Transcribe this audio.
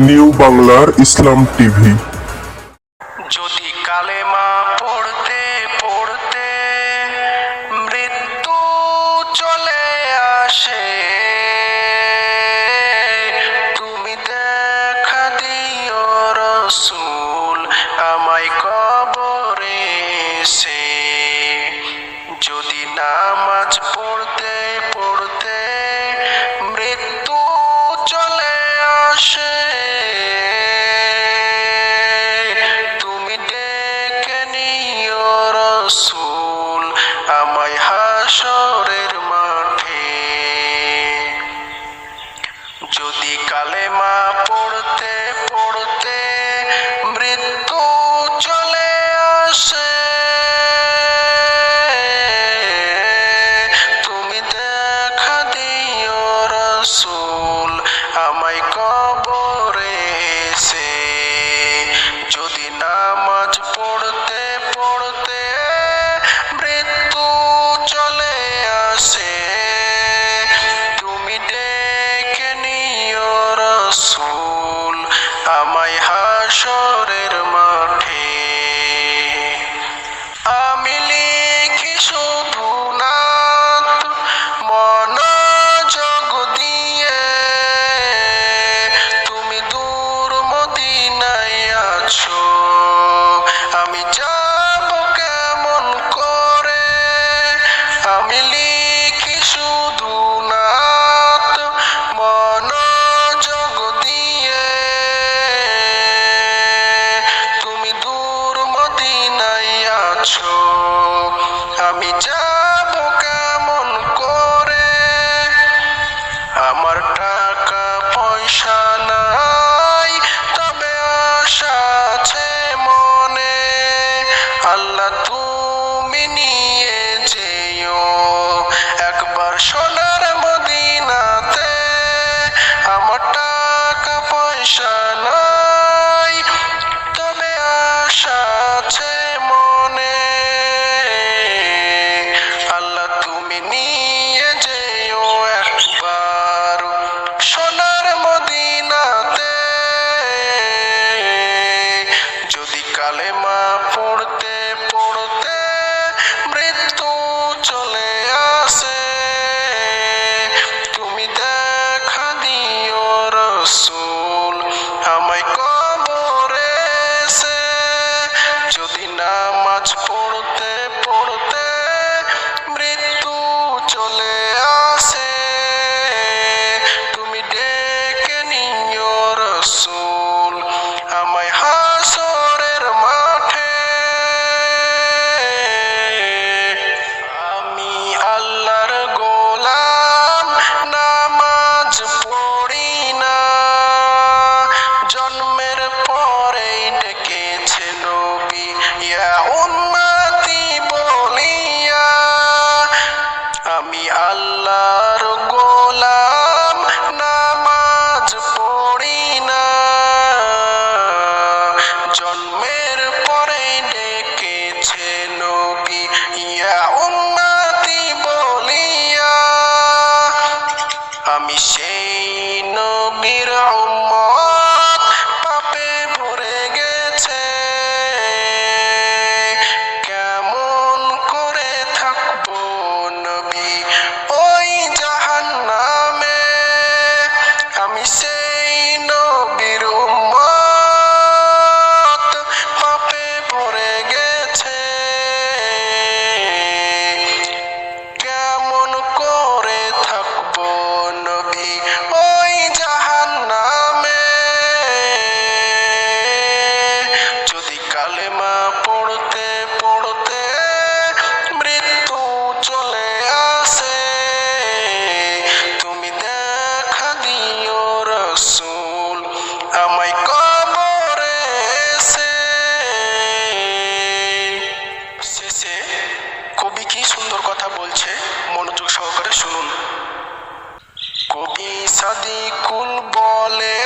New বাংলার ইসলাম TV. যদি কালেমা পড়তে পড়তে মৃত্যু চলে আসে, তুমি দেখা দিও রসূল আমায় কবরে এসে। যদি নামাজ পড়তে পড়তে মৃত্যু চলে আসে, রসূল আমায় হাসরের মাঠে। যদি কালেমা পড়তে পড়তে মৃত্যু চলে আসে, তুমি দেখা দিও রসূল আমায় কবরে এসে। যদি নামাজ পড়তে পড়তে মৃত্যু চলে আসে, তুমি ডেকে নিও রসূল আমায় হাসরের মাঠে। আমি লিখি শুধু নাত মনোযোগ দিয়ে, তুমি দূর মদিনায় আছো, আমি যাব কেমন করে। আমি লিখি শুধু নাত মনোযোগ দিয়ে, তুমি দূর মদিনায় আছো, আমি যাব কেমন করে। আমার টাকা পয়সা নাই, তবে আশা আছে মনে, আল্লাহ তুমি নিয়ে যেও একবার সোনার মদিনাতে। আমার টাকা পয়সা নাই, তবে আশা আছে মনে, আল্লাহ তুমি নিয়ে যেও একবার সোনার মদিনাতে। যদি কালেমা পড়তে পড়তে মৃত্যু চলে আসে, তুমি দেখা দিও রসূল আমায় কবরে এসে। যদি নামাজ পড়তে পড়তে মৃত্যু চলে আসে, তুমি ডেকে নিও রসূল আমায় হাসরের মাঠে। আমি আল্লাহর গোলাম, নামাজ পড়ি না, জন্মের পরেই ডেকেছে নবী ইয়া উম্মতি বলিয়া। আমি আল্লাহর গোলাম, নামাজ পড়ি না, জন্মের পরেই ডেকেছে নবী ইয়া উম্মতি বলিয়া। আমি সেই নবীর উম্মত, পাপে ভরে গেছে, কেমন করে থাকবো নবী ওই জাহান্নামে। আমি সেই নবীর উম্মত, পাপে ভরে গেছে, কেমন করে থাকবো নবী ওই জাহান্নামে। যদি কালেমা পড়তে পড়তে মৃত্যু চলে আসে, তুমি দেখা দিও রসূল আমায় কবরে এসে। শেষে কবি কি সুন্দর কথা বলছে, মনোযোগ সহকারে শুনুন। কবি সাদিকুল বলে,